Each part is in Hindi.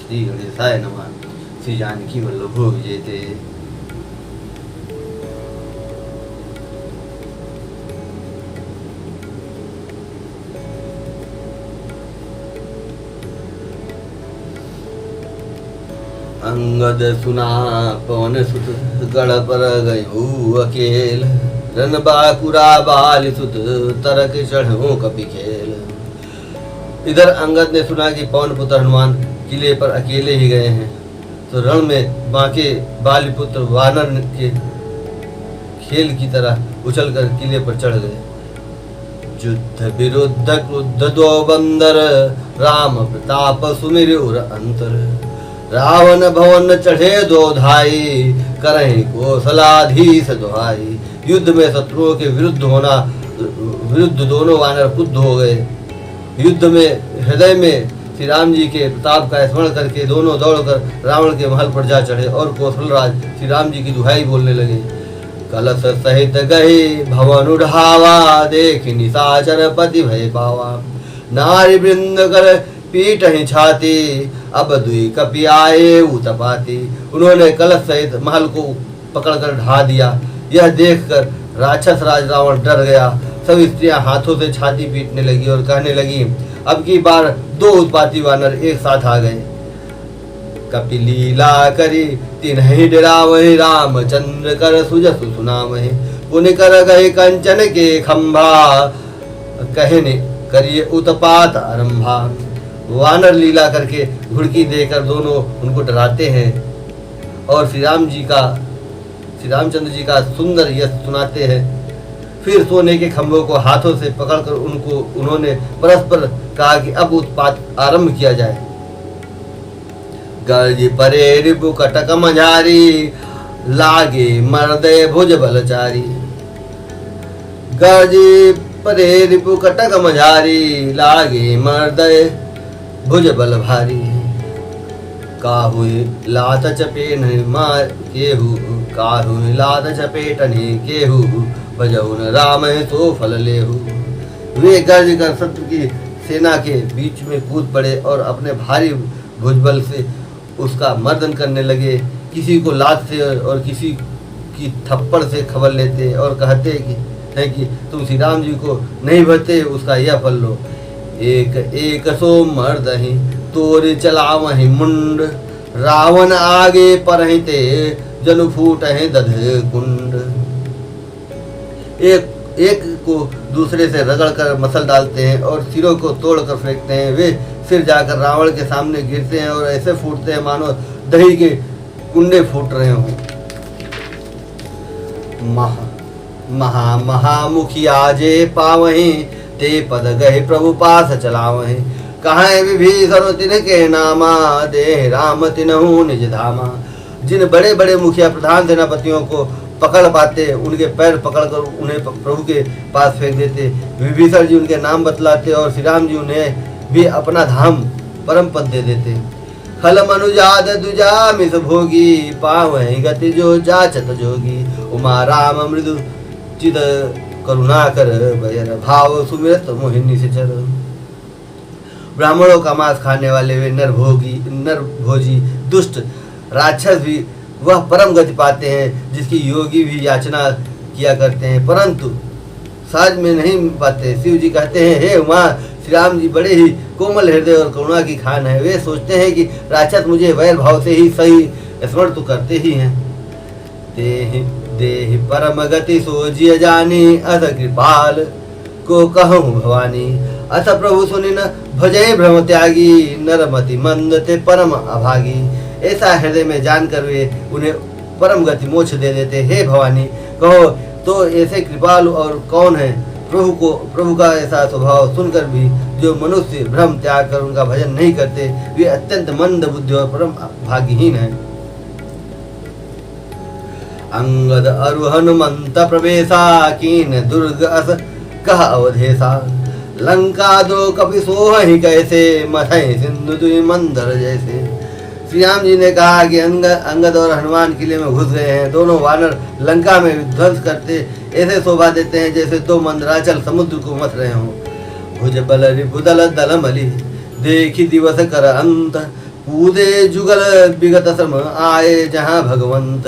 श्री गणेशाय नमः। श्री जानकी वल्लभो विजयते। अंगद सुना पवन सुत गढ़ पर गयो अकेल, रन बाकुरा बाल सुत तरक चढ़ो कपि खेल। इधर अंगद ने सुना कि पवन पुत्र हनुमान किले पर अकेले ही गए हैं, तो रण में बांके बालीपुत्र वानर के खेल की तरह उछलकर किले पर चढ़ गए। युद्ध विरुद्ध क्रुद्ध दो बंदर, राम प्रताप सुमिर उर अंतर। रावण भवन चढ़े दो धाई, करहीं कौशलाधीश दुहाई। युद्ध में शत्रुओं के विरुद्ध दोनों वानर क्रुद्ध हो गए। युद्ध में हृदय में श्री राम जी के प्रताप का स्मरण करके दोनों दौड़कर रावण के महल पर जा चढ़े और कौशलराज श्री राम जी की दुहाई बोलने लगे। कलश सहित गए भवन उढ़ावा, देख निशाचर पति भय पावा। नारी वृंद कर पीट ही छाती, अब दुई कपि आए उतपाती। उन्होंने कलश सहित महल को पकड़कर ढा दिया। यह देखकर राक्षस राज रावण डर गया। सब स्त्रियां हाथों से छाती पीटने लगी और कहने लगी, अब की बार दो उत्पाती वानर एक साथ आ गए। कपि लीला करी तिन्हि डरावहि, रामचंद्र कर सुजसु सुनावहि। पुनि कर गए कंचन के खंभा, कहने करिए उत्पात आरंभा। वानर लीला करके घुड़की देकर दोनों उनको डराते हैं और श्री रामचंद्र जी का सुंदर यश सुनाते हैं। फिर सोने के खंभों को हाथों से पकड़कर उन्होंने परस्पर कहा कि अब उत्पात आरंभ किया जाए। गर्ज परे रिपु कटक मझारी, लागे मर्दे भुज बलचारी। गर्ज परे रिपु कटक मझारी, लागे मर्दे भुज बल भारी। काहु लात चपेट मार केहू, काहु लात चपेट केहू। बजौन राम तो फल लेहू। वे गर्ज कर शत्रु की सेना के बीच में कूद पड़े और अपने भारी भुजबल से उसका मर्दन करने लगे। किसी को लात से और किसी की थप्पड़ से खबर लेते और कहते हैं कि तुम श्री राम जी को नहीं भरते, उसका यह फल लो। एक एक सो मर्दहि तोर चलावहि मुंड, रावण आगे परहिते जनु फूटहि दध कुंड। एक को दूसरे से रगड़ कर मसल डालते हैं और सिरों को तोड़कर फेंकते हैं। वे सिर जाकर रावण के सामने गिरते हैं और ऐसे फूटते हैं मानो दही के कुंडे फूट रहे हों। महामुखिया जे पावहीं, ते पद गहे प्रभु पास चलावहि। कहाँ विभीषण तिनके नामा, दे राम तिनहु निज धामा। जिन बड़े बड़े मुखिया प्रधान सेनापतियों को पकड़ पाते, उनके पैर पकड़कर उन्हें प्रभु के पास फेंक देते। विभीषण जी उनके नाम बतलाते और श्री राम जी उन्हें भी अपना धाम परम पद दे देते। खल मनुजाद दुजा मिस भोगी, पावहि गति जो जाचत जोगी। उमा राम मृदु चिद करुणा कर, भयर भाव सुमिरत मोहिनी से चर। ब्राह्मणों का मांस खाने वाले वे नरभोजी दुष्ट राक्षस भी वह परम गति पाते हैं जिसकी योगी भी याचना किया करते हैं, परंतु साज में नहीं पाते। शिव जी कहते हैं, हे उमा, श्री राम जी बड़े ही कोमल हृदय और करुणा की खान है। वे सोचते हैं कि राक्षस मुझे वैर भाव से ही सही स्मरण तो करते ही हैं। देहि परम गति सोजिय जानी, अथ कृपाल को कहूँ भवानी। अथ प्रभु सुनि न भजय भ्रम त्यागी, नरमति मंद ते परम अभागी। ऐसा हृदय में जानकर वे उन्हें परम गति मोक्ष दे देते। हे भवानी, कहो तो ऐसे कृपालु और कौन है। प्रभु का ऐसा स्वभाव सुनकर भी जो मनुष्य भ्रम त्याग कर उनका भजन नहीं करते, वे अत्यंत मंद बुद्धि और परम भाग्यहीन है। अंगद अरु हनुमंत प्रवेशा, कीन दुर्ग अस कह अवधेशा। लंका दो कपि सोहि कैसे, मथय सिंधु दुई मंदर जैसे। श्री राम जी ने कहा कि अंगद और हनुमान किले में घुस गए हैं। दोनों वानर लंका में विध्वंस करते ऐसे शोभा देते हैं जैसे दो मंदराचल समुद्र को मथ रहे हों। भुज बल रिपुदल दल मलि, देखी दिवस कर अंत, कूदे जुगल विगत श्रम आए जहाँ भगवंत।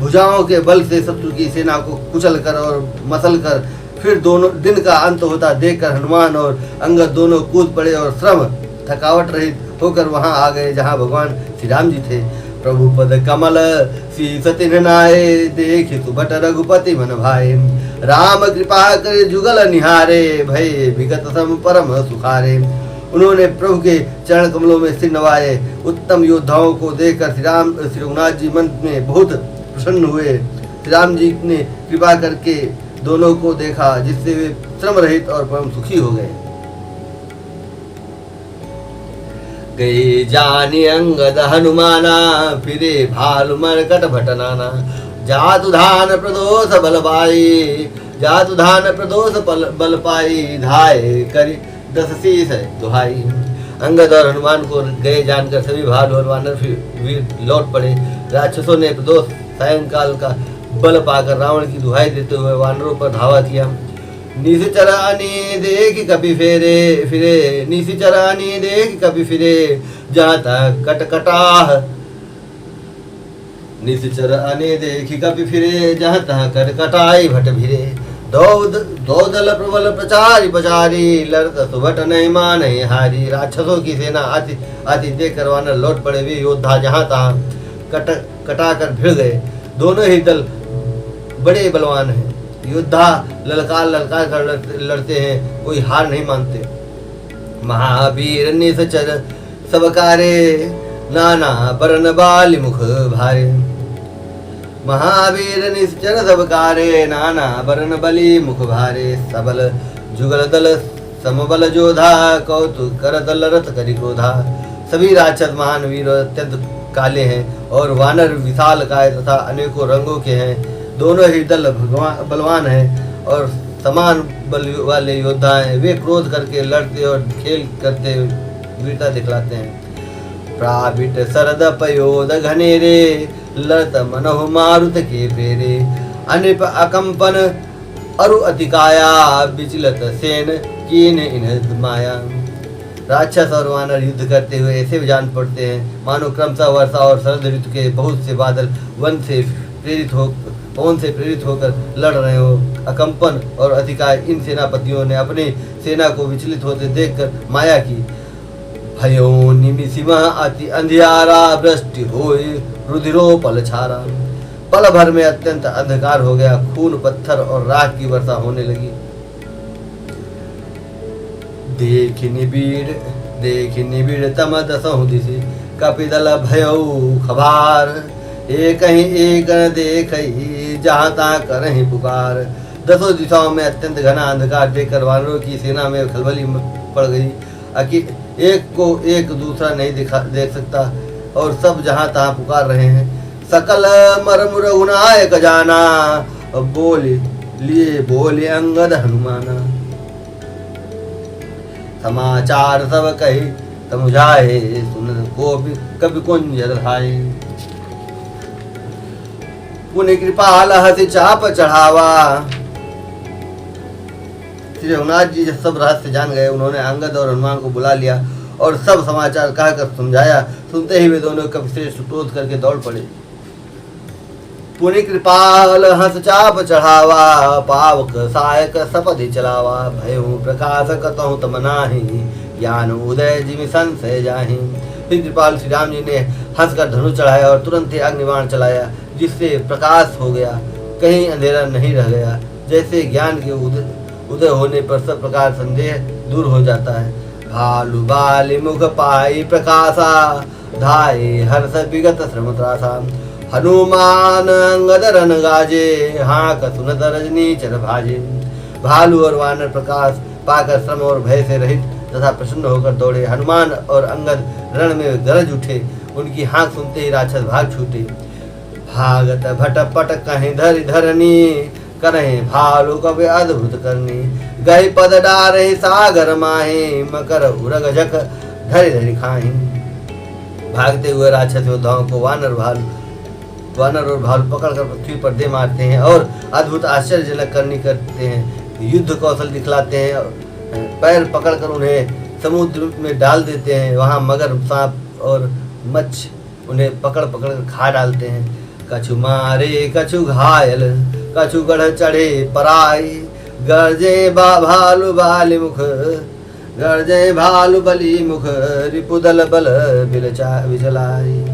भुजाओं के बल से शत्रु की सेना को कुचल कर और मसल कर फिर दोनों दिन का अंत होता देखकर हनुमान और अंगद दोनों कूद पड़े और श्रम थकावट रहित होकर वहां आ गए जहां भगवान श्री राम जी थे। प्रभु पद कमल शीस तिन्ह नाए देख सुबट रघुपति मन भाए। राम कृपा कर जुगल निहारे भय विगत सम परम सुखारे। उन्होंने प्रभु के चरण कमलों में सिर नवाए। उत्तम योद्धाओं को देखकर श्री रघुनाथ जी मन में बहुत प्रसन्न हुए। श्री राम जी ने कृपा करके दोनों को देखा जिससे वे श्रम रहित और परम सुखी हो गए। गए जाने अंगद हनुमाना फिरे भालु मरकट भटनाना। जातु धान प्रदोष बल पाई जातु धान प्रदोष बल पाई धाय करी 10 शीस दुहाई। अंगद और हनुमान को गए जानकर सभी भालू और वानर वीर लौट पड़े। राक्षसों ने प्रदोष सायंकाल का बल पाकर रावण की दुहाई देते हुए वानरों पर धावा किया। निशचरानी देख कपि फिरे निशचरानी देख कपि फिरे जहाँ तक कटकटाह। निशचरानी देख कपि फिरे जहाँ तक कटकटाई भट भिरे। दो दल प्रबल प्रचारी पचारी लड़त सुभट नहीं मान हारी। राक्षसों की सेना आती देख कर वानर लौट पड़े। वे योद्धा जहाँ तहाँ कटा कर भिड़ गए। दोनों ही दल बड़े बलवान हैं। योद्धा ललकार कर लड़ते हैं, कोई हार नहीं मानते। महावीर निशचर सबकारे नाना बरन बाली मुख भारे। महावीर निश्चर सबकारे नाना बरन बली मुख भारे। सबल जुगल दल समबल जोधा कौतुक कर दल रथ करी क्रोधा। सभी राक्षस महान वीर अत्यंत काले हैं और वानर विशाल काय तथा अनेकों रंगों के हैं। दोनों ही दल बलवान हैं और समान बल वाले योद्धा हैं। वे क्रोध करके लड़ते और खेल करते वीरता दिखलाते हैं। प्राविट सरद पयोद घनेरे लड़त मनोह मारुत के प्रेरे। अनिप अकंपन अरु अतिकाया विचलत सेन कीन इन माया। राक्षस और वानर युद्ध करते हुए ऐसे जान पड़ते हैं मानो क्रमशः वर्षा और शरद ऋतु के बहुत से बादल पवन से प्रेरित होकर लड़ रहे हो। अकंपन और अतिकाय इन सेनापतियों ने अपनी सेना को विचलित होते देखकर माया की। भयो निमिषिमा अति अंधियारा वृष्टि होए रुधिरो पल छारा। पल भर में अत्यंत अंधकार हो गया। खून पत्थर और राख की वर्षा होने लगी। देख निबिड़ तम दसहु दिशि कपिदल भयउ खबार। एक देख जहाँ तहाँ करहि पुकार। दसों दिशाओं में अत्यंत घना अंधकार देखकर वानरों की सेना में खलबली पड़ गई। एक को एक दूसरा नहीं देख सकता और सब जहाँ तहाँ पुकार रहे हैं। सकल मर्म रघुनायक जाना बोले अंगद हनुमाना। समाचार सब कही समुझाए सुन को कभी कुंज रहाए। पुण्य कृपाल हसी चाप चढ़ावा। श्री रघुनाथ जी जब सब रहस्य जान गए उन्होंने अंगद और हनुमान को बुला लिया और सब समाचार कहकर समझाया। सुनते ही वे दोनों कपिश्रेष्ठ क्रोध करके दौड़ पड़े। पुण्य कृपाल हंस चाप चढ़ावा पावक सायक सपधि चलावा। भयो प्रकाश कतहु तम नाही ज्ञान उदय जिमि संशय जाहि। फिर कृपाल श्री राम जी ने हंसकर धनुष चढ़ाया और तुरंत ही अग्निबाण चलाया जिससे प्रकाश हो गया, कहीं अंधेरा नहीं रह गया। जैसे ज्ञान के उदय होने पर सब प्रकार संदेह दूर हो जाता है। भालु बाली मुख पाई प्रकाशा धाये हर्ष विगत श्रम त्रासा। हनुमान अंगद रन गाजे हाँक सुनत रजनी चर भाजे। भालू और वानर प्रकाश पाकर श्रम और भय से रहित तथा प्रसन्न होकर दौड़े। हनुमान और अंगद रण में गरज उठे। उनकी हाँक सुनते ही राक्षस भाग छूटे। भागत भट पट कहीं धरि धरनी करें भालू कभी अद्भुत करनी। गई पद डारे सागर माही मकर उरग झक धरि धरि खाही। भागते हुए राक्षस योद्धाओं को वानर और भालू पकड़कर पृथ्वी पर दे मारते हैं और अद्भुत आश्चर्यजनक करनी करते हैं। युद्ध कौशल दिखलाते हैं। पैर पकड़कर उन्हें समुद्र में डाल देते हैं। वहां मगर सांप और मच्छ उन्हें पकड़ पकड़ कर खा डालते हैं। कछु मारे कछु घायल, कछु गढ़ चढ़े पराई, गर्जे भालू बाली मुख, गर्जे भालू बली मुख, रिपुदल बल बिचलाई।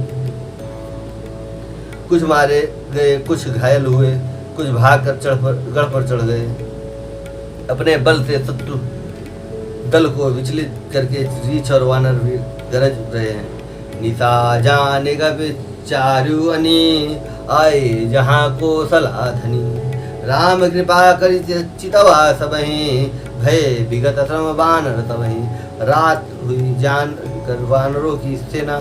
कुछ मारे गए, कुछ घायल हुए, कुछ भाग कर गढ़ पर चढ़ गए। अपने बल से शत्रु दल को विचलित करके रीछ और वानर भी गरज रहे हैं। निशा जाने का विचारु अनी, आए जहाँ को सलाधनी, राम कृपा करी चितवा सबही, भय विगत श्रम वानर तबही। रात हुई जान कर वानरों की सेना,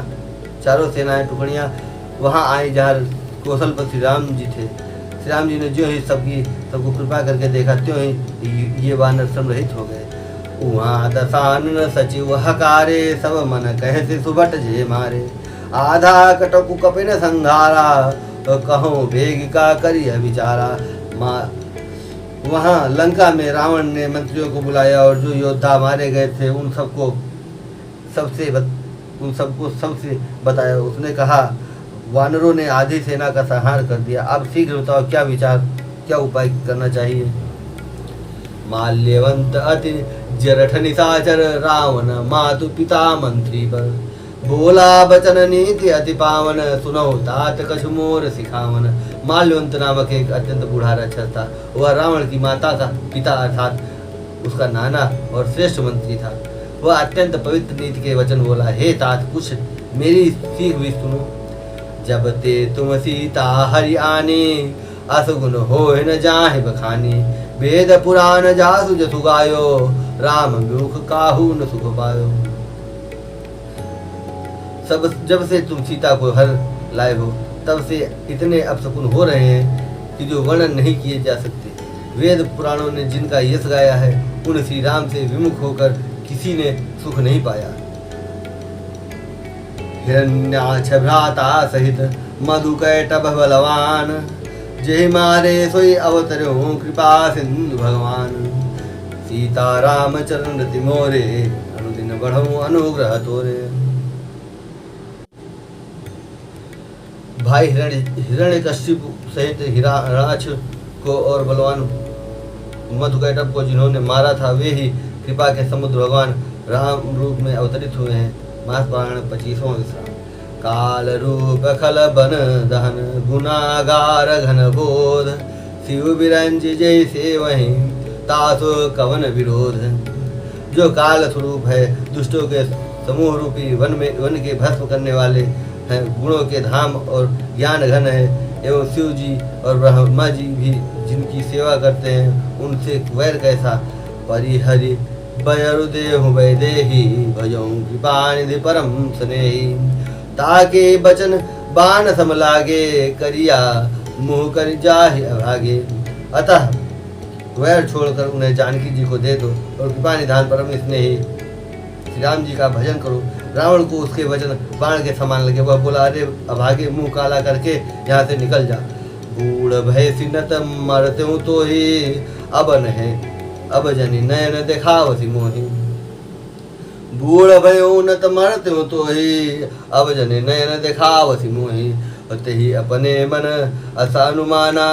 चारों सेनाएं टुकड़ियां वहां आई जहाँ कौशल पर श्री राम जी थे। श्री राम जी ने जो ही सबको कृपा करके देखा, त्यों ही ये वानर श्रम रहित हो गए। वहाँ दशानन सचिव हकारे, सब मन कहे से सुबट जे मारे, आधा कटकु कपिन संघारा, तो कहो वेग का करिय विचारा। वहाँ लंका में रावण ने मंत्रियों को बुलाया और जो योद्धा मारे गए थे उन सबको सबसे बताया। उसने कहा, वानरों ने आधी सेना का संहार कर दिया, अब शीघ्र बताओ क्या विचार, क्या उपाय करना चाहिए। माल्यवंत अति जरठ निशाचर, रावण मातु पिता मंत्री पर, बोला बचन नीति अति पावन, सुनो तात कछु मोर सिखावन। माल्यवंत नामक एक अत्यंत बूढ़ा राक्षस था। वह रावण की माता का पिता अर्थात उसका नाना और श्रेष्ठ मंत्री था। वह अत्यंत पवित्र नीति के वचन बोला, हे तात कुछ मेरी सीख भी सुनो। जब ते तुम सीता हरि आने, असुगुन हो न जाहि बखानी, वेद पुराण जासु जसु गायो, राम मुख काहू न सुख पायो। जब से तुम सीता को हर लाए हो, तब से इतने अपशकुन हो रहे हैं कि जो वर्णन नहीं किए जा सकते। वेद पुराणों ने जिनका यश गाया है, उन श्री राम से विमुख होकर किसी ने सुख नहीं पाया। हिरण्याक्ष भ्राता सहित मधुकैटभ बलवान, जय मारे सोई अवतरो कृपा सिंधु भगवान। सीता राम चरण रति मोरे, अनुदिन बढ़ो अनुग्रह तोरे। भाई हिरण्यकश्यप सहित हिरण्याक्ष को और बलवान मधुकैटभ को जिन्होंने मारा था, वे ही कृपा के समुद्र भगवान राम रूप में अवतरित हुए हैं। मास पुराण 25वां विश्राम। काल रूप खल बन दहन, गुनागार घन बोध, शिव बिरंज जैसे वहीं तासो कवन विरोध। जो काल स्वरूप है, दुष्टों के समूह रूपी वन के भस्म करने वाले हैं, गुणों के धाम और ज्ञान घन है, एवं शिव जी और ब्रह्मा जी भी जिनकी सेवा करते हैं, उनसे वैर कैसा। परिहरि बयरुदेहु वैदेही, भजौ कृपानिधि परम स्नेही। ताके बचन बाण सम लागे, करिया मुँह कर जाहि अभागे। अतः वैर छोड़कर उन्हें जानकी जी को दे दो और कृपा निधान परम स्नेही श्री राम जी का भजन करो। रावण को उसके वचन बाण के समान लगे। वह बोला, अरे अभागे, मुंह काला करके यहाँ से निकल जा। बूढ़ भय सिनत मरते हूँ तो ही, अब नहीं अब जनी नयन देखावसी मोही। बूढ़ भयो नत मरते हूँ तो ही, अब जनी नयन देखावसी मोही। ही अपने मन असा अनुमाना,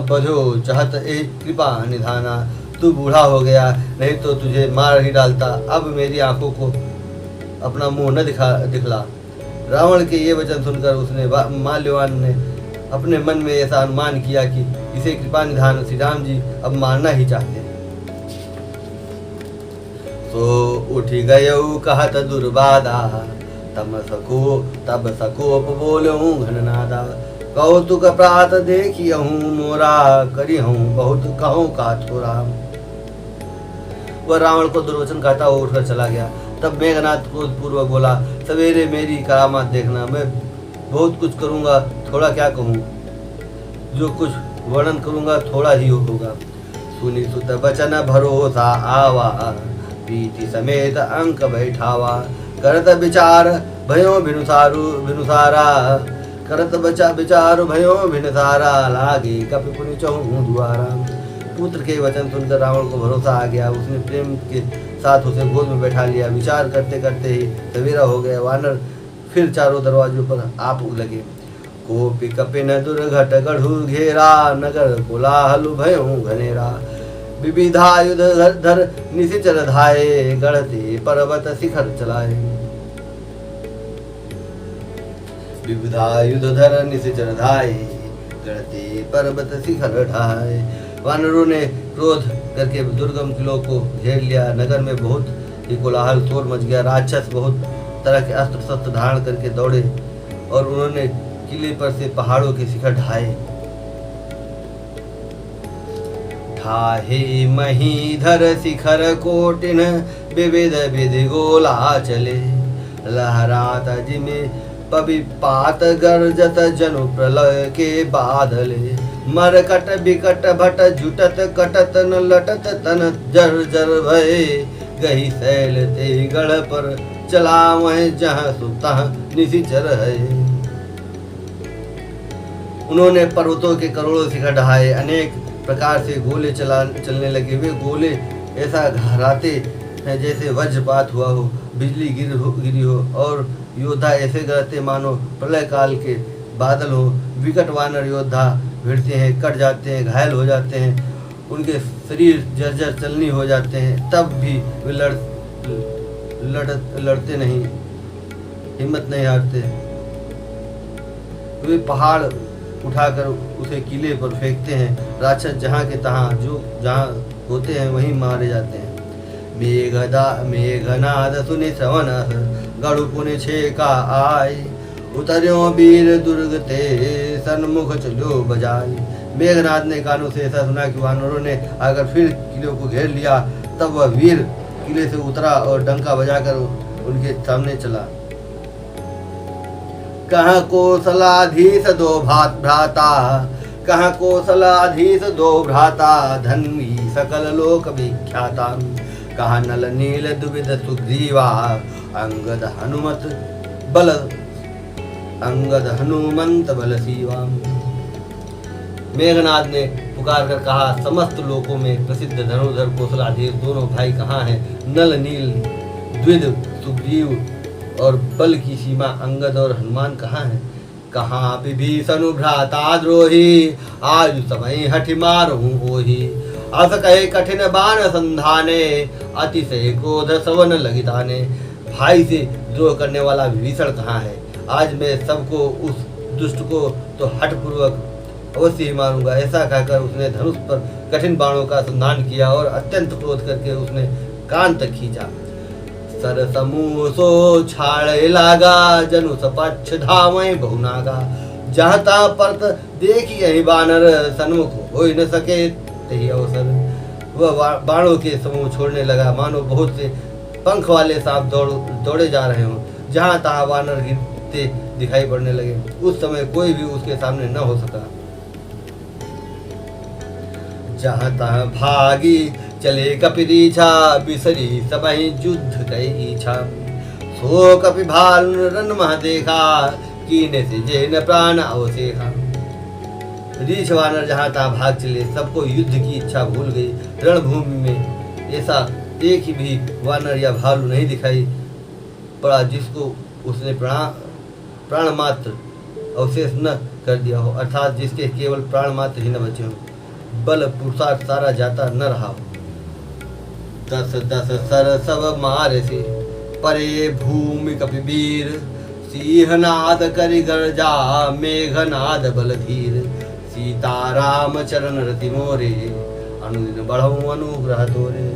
बधो चाहत ए कृपा निधाना। तू बूढ़ा हो गया, नहीं तो तुझे मार ही डालता। अब मेरी आंखों को अपना मुंह न दिखला। रावण के ये वचन सुनकर उसने माल्यवान ने अपने मन में ऐसा अनुमान किया कि इसे कृपा निधान श्री राम जी अब मारना ही चाहते हैं। तो उठ गयो कहत दुर्बादा, तब सकोप बोलूं घननादा। कौतुक प्रात देखियहूँ मोरा, करिहूँ बहुत कहूँ का थोरा। वह रावण को दुर्वचन कहता हुआ उठकर चला गया। तब मेघनाथ क्रोध पूर्वक बोला, सवेरे मेरी करामात देखना। मैं बहुत कुछ करूँगा, थोड़ा क्या कहूँ। जो कुछ वर्णन करूँगा थोड़ा ही होगा। सुनी सुत बचन भरोसा आवा, प्रीति समेत अंक बैठावा। करत विचार भयो भिनुसारा, करत विचार भयो भिनुसारा। लागे कपि पुनि चहु द्वारा। पुत्र के वचन सुनकर रावण को भरोसा आ गया। उसने प्रेम के साथ उसे गोद में बैठा लिया। विचार करते करते ही सवेरा हो गया। वानर फिर चारों दरवाजों पर आप लगे। कोपि कपिन दुर्घट गढ़ु घेरा, नगर कोलाहल भयों घनेरा। विविधायुध धर निशिचर धाये, गढ़ते पर्वत शिखर चलाए। विविधायुध धर निशिचर धाये, गढ़ते पर्वत शिखर ढाए। वानरों ने क्रोध करके दुर्गम किलों को घेर लिया। नगर में बहुत ही कोलाहल शोर मच गया। राक्षस बहुत तरह के अस्त्र शस्त्र धारण करके दौड़े और उन्होंने किले पर से पहाड़ों के शिखर ढाए। ढाहे महीधर शिखर कोटिन, विविध विधि गोला चले। लहरात जिमे पविपात गरजत, जनु प्रलय के बादले। मरकट बिकट भट जुटत, कटत न लटत तन जर जर भय। गही सैल ते गढ़ पर चला, वह जहाँ सुतह निशिचर है। उन्होंने पर्वतों के करोड़ों शिखर ढहाए। अनेक प्रकार से गोले चलने लगे। वे गोले ऐसा घराते हैं जैसे वज्रपात हुआ हो, बिजली गिरी हो, और योद्धा ऐसे गरजते मानो प्रलय काल के बादल हो। विकट वानर योद्धा भिड़ते हैं, कट जाते हैं, घायल हो जाते हैं, उनके शरीर जर्जर चलनी हो जाते हैं, तब भी वे लड़ते नहीं, हिम्मत नहीं हारते। वे पहाड़ उठाकर उसे किले पर फेंकते हैं। राक्षस जहाँ के तहाँ जहाँ होते हैं वहीं मारे जाते हैं। मेघनाद सुनि श्रवण, गढ़ पुनि छेका आय। उतर्यो वीर दुर्ग ते, सन्मुख चलो बजाई। मेघनाद ने कानों से ऐसा सुना कि वानरों ने आकर फिर किले को घेर लिया। तब वह वीर किले से उतरा और डंका बजाकर उनके सामने चला। कहाँ कौशलाधीश दो भ्राता, कहाँ कौशलाधीश दो भ्राता, धन्वी सकल लोक विख्याता। कहाँ नल नील दुविध सुग्रीवा, अंगद हनुमंत बल सीवा। मेघनाद ने पुकार कर कहा, समस्त लोकों में प्रसिद्ध धनुर्धर कौशलाधीश दोनों भाई कहाँ हैं? नल नील द्विध सुग्रीव और बल की सीमा अंगद और हनुमान कहाँ हैं? कहाँ विभीषण भ्राता द्रोही, आज समय हठि मारहूं होही। अस कहे कठिन बाण संधाने, अतिशय क्रोध सवन लगिताने। भाई से द्रोह करने वाला विभीषण कहाँ है? आज मैं सबको उस दुष्ट को तो हठपूर्वक अवश्य ही मारूंगा। ऐसा कहकर उसने धनुष पर कठिन बाणों का संधान किया और अत्यंत क्रोध करके उसने कान तक खींचा। सर समूह सो छाड़े लागा, जनु सपक्ष धावे बहुनागा। जहाँ तहाँ परत देखी यही बानर, सन्मुख हो न सके तही अवसर। वह बाणों के समूह छोड़ने लगा, मानो बहुत से पंख वाले सांप दौड़े जा रहे हों। जहाँ तहाँ वानर गिरते दिखाई पड़ने लगे। उस समय कोई भी उसके सामने न हो सका। जहाँ तहाँ भागी चले कपिरीछा, बिसरी सबहि युद्ध कई इच्छा। सो कपि भालु रन मह देखा, कीने से जेन प्राण अवसेखा। रीछ वानर जहाँ तहाँ भाग चले, सबको युद्ध की इच्छा भूल गई। रणभूमि में ऐसा एक ही भी वानर या भालू नहीं दिखाई पड़ा जिसको उसने प्राण मात्र अवशेष न कर दिया हो, अर्थात जिसके केवल प्राण मात्र ही न बचे हो, बल पुरुषार्थ सारा जाता न रहा हो। दस दस सर सब मारे से, परे भूमि कपिवीर। सिंहनाद करि गर्जा, मेघनाद बल धीर। सीताराम चरण रति मोरे, अनुदिन बढ़ऊ अनुग्रह तोरे।